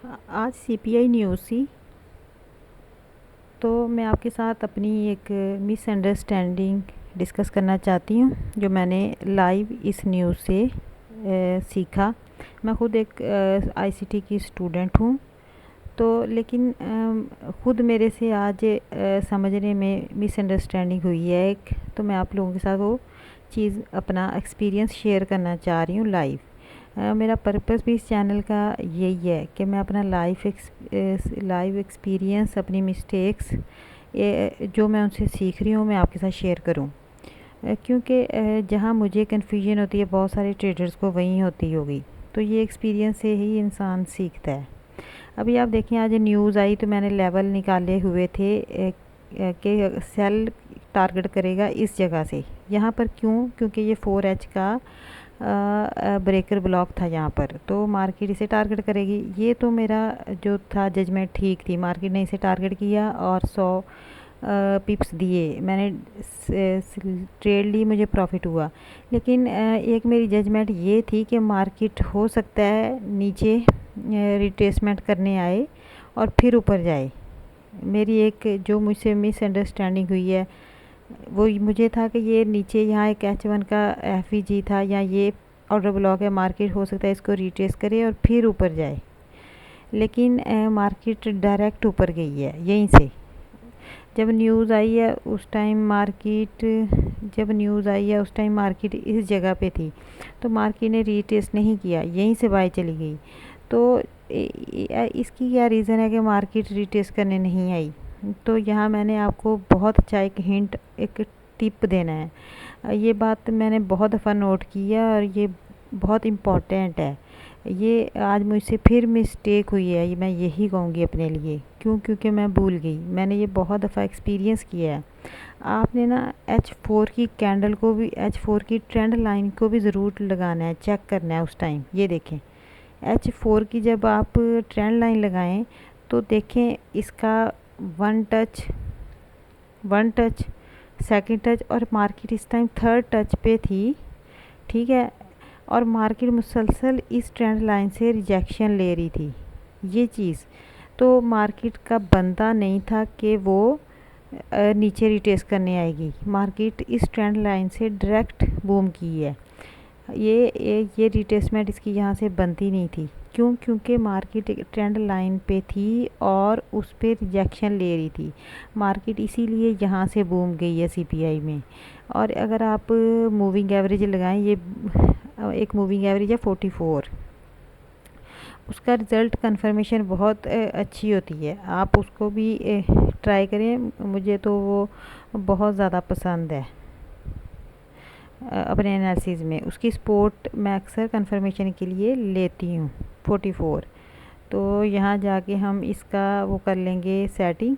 आज CPI news थी। तो मैं आपके साथ अपनी एक मिसअंडरस्टैंडिंग डिस्कस करना चाहती हूँ जो मैंने लाइव इस न्यूज़ से सीखा। मैं ख़ुद एक आईसीटी की स्टूडेंट हूँ। तो लेकिन ख़ुद मेरे से आज समझने में मिसअंडरस्टैंडिंग हुई है एक। तो मैं आप लोगों के साथ वो चीज़ अपना एक्सपीरियंस शेयर करना चाह रही हूँ लाइव। मेरा पर्पस भी इस चैनल का यही है कि मैं अपना लाइव एक्सपीरियंस, अपनी मिस्टेक्स जो मैं उनसे सीख रही हूँ मैं आपके साथ शेयर करूँ। क्योंकि जहाँ मुझे कन्फ्यूजन होती है बहुत सारे ट्रेडर्स को वहीं होती होगी। तो ये एक्सपीरियंस से ही इंसान सीखता है। अभी आप देखें, आज न्यूज़ आई तो मैंने लेवल निकाले हुए थे कि सेल टारगेट करेगा इस जगह से। यहाँ पर क्यों? क्योंकि ये 4H का ब्रेकर ब्लॉक था यहाँ पर, तो मार्केट इसे टारगेट करेगी। ये तो मेरा जो था जजमेंट ठीक थी। मार्केट ने इसे टारगेट किया और 100 पिप्स दिए, मैंने ट्रेड ली, मुझे प्रॉफिट हुआ। लेकिन एक मेरी जजमेंट ये थी कि मार्केट हो सकता है नीचे रिट्रेसमेंट करने आए और फिर ऊपर जाए। मेरी एक जो मुझसे मिसअंडरस्टैंडिंग हुई है वो मुझे था कि ये नीचे यहाँ एक H1 का FVG था या ये ऑर्डर ब्लॉक है, मार्केट हो सकता है इसको रिट्रेस करे और फिर ऊपर जाए। लेकिन मार्केट डायरेक्ट ऊपर गई है यहीं से। जब न्यूज़ आई है उस टाइम मार्केट इस जगह पे थी, तो मार्केट ने रिट्रेस नहीं किया, यहीं से बाय चली गई। तो इसकी क्या रीज़न है कि मार्केट रिट्रेस करने नहीं आई? तो यहाँ मैंने आपको बहुत अच्छा एक हिंट, एक टिप देना है। ये बात मैंने बहुत दफ़ा नोट की है और ये बहुत इम्पॉर्टेंट है। ये आज मुझसे फिर मिस्टेक हुई है, ये मैं यही कहूँगी अपने लिए। क्योंकि मैं भूल गई। मैंने ये बहुत दफ़ा एक्सपीरियंस किया है। आपने ना H4 की कैंडल को भी, H4 की ट्रेंड लाइन को भी ज़रूर लगाना है, चेक करना है उस टाइम। ये देखें, H4 की जब आप ट्रेंड लाइन लगाएं तो देखें इसका वन टच, सेकंड टच और मार्केट इस टाइम थर्ड टच पे थी, ठीक है। और मार्केट मुसलसल इस ट्रेंड लाइन से रिजेक्शन ले रही थी। ये चीज़ तो मार्केट का बनता नहीं था कि वो नीचे रिट्रेस करने आएगी। मार्केट इस ट्रेंड लाइन से डायरेक्ट बूम की है। ये रिट्रेसमेंट इसकी यहाँ से बनती नहीं थी। क्यों? क्योंकि मार्केट ट्रेंड लाइन पे थी और उस पर रिजेक्शन ले रही थी। मार्केट इसीलिए यहाँ से बूम गई है सीपीआई में। और अगर आप मूविंग एवरेज लगाएं, ये एक मूविंग एवरेज है 44, उसका रिज़ल्ट कंफर्मेशन बहुत अच्छी होती है। आप उसको भी ट्राई करें, मुझे तो वो बहुत ज़्यादा पसंद है अपने एनालिसिस में। उसकी सपोर्ट मैं अक्सर कंफर्मेशन के लिए लेती हूँ 44। तो यहाँ जाके हम इसका वो कर लेंगे, सेटिंग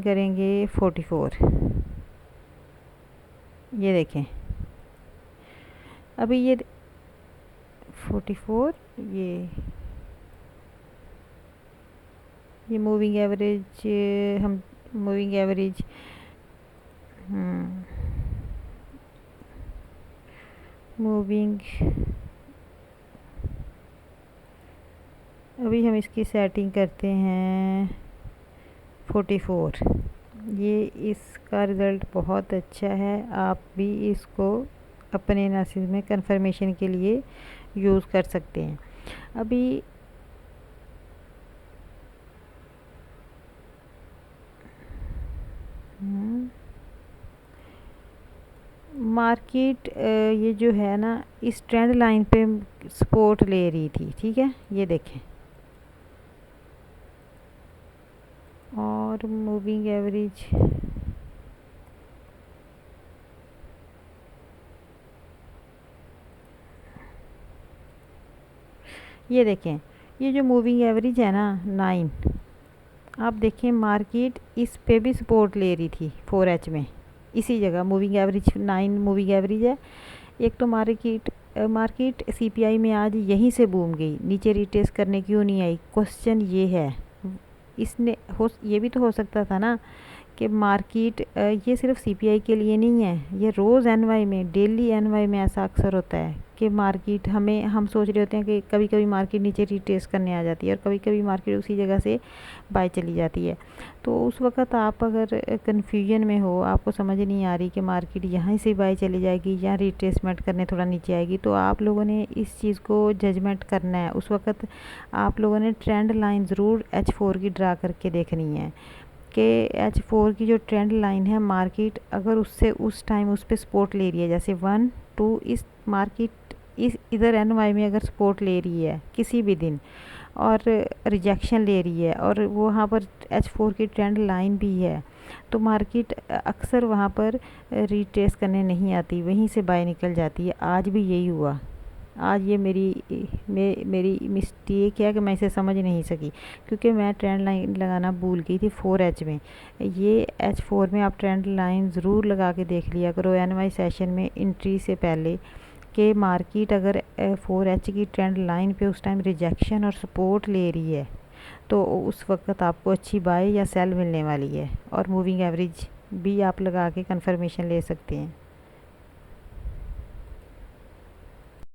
करेंगे 44। ये देखें, अभी ये 44, ये मूविंग एवरेज, हम मूविंग एवरेज अभी हम इसकी सेटिंग करते हैं 44। ये इसका रिज़ल्ट बहुत अच्छा है। आप भी इसको अपने एनालिसिस में कंफर्मेशन के लिए यूज़ कर सकते हैं। अभी मार्केट ये जो है ना इस ट्रेंड लाइन पे सपोर्ट ले रही थी, ठीक है। ये देखें, और मूविंग एवरेज ये देखें, ये जो मूविंग एवरेज है ना 9, आप देखें मार्केट इस पे भी सपोर्ट ले रही थी 4H में, इसी जगह मूविंग एवरेज 9 मूविंग एवरेज है। एक तो मार्केट सीपीआई में आज यहीं से बूम गई, नीचे रिट्रेस करने क्यों नहीं आई? क्वेश्चन ये है। ये भी तो हो सकता था ना कि मार्केट, ये सिर्फ सीपीआई के लिए नहीं है, ये रोज़ एनवाई में, डेली एनवाई में ऐसा अक्सर होता है कि मार्केट हम सोच रहे होते हैं कि कभी कभी मार्केट नीचे रिट्रेस करने आ जाती है और कभी कभी मार्केट उसी जगह से बाय चली जाती है। तो उस वक्त आप अगर कन्फ्यूजन में हो, आपको समझ नहीं आ रही कि मार्केट यहाँ से बाय चली जाएगी या रिट्रेसमेंट करने थोड़ा नीचे आएगी, तो आप लोगों ने इस चीज़ को जजमेंट करना है। उस वक्त आप लोगों ने ट्रेंड लाइन ज़रूर H4 की ड्रा करके देखनी है कि H4 की जो ट्रेंड लाइन है, मार्केट अगर उससे उस टाइम उस पर सपोर्ट ले रही है, जैसे 1 2 इस मार्केट इस इधर NY में अगर सपोर्ट ले रही है किसी भी दिन और रिजेक्शन ले रही है और वहाँ पर H4 की ट्रेंड लाइन भी है, तो मार्केट अक्सर वहाँ पर रिट्रेस करने नहीं आती, वहीं से बाय निकल जाती है। आज भी यही हुआ। आज ये मेरी मिस्टेक है कि मैं इसे समझ नहीं सकी, क्योंकि मैं ट्रेंड लाइन लगाना भूल गई थी 4H में। ये H4 में आप ट्रेंड लाइन ज़रूर लगा के देख लिया करो NY सेशन में एंट्री से पहले, कि मार्केट अगर 4H की ट्रेंड लाइन पे उस टाइम रिजेक्शन और सपोर्ट ले रही है तो उस वक्त आपको अच्छी बाय या सेल मिलने वाली है। और मूविंग एवरेज भी आप लगा के कंफर्मेशन ले सकते हैं।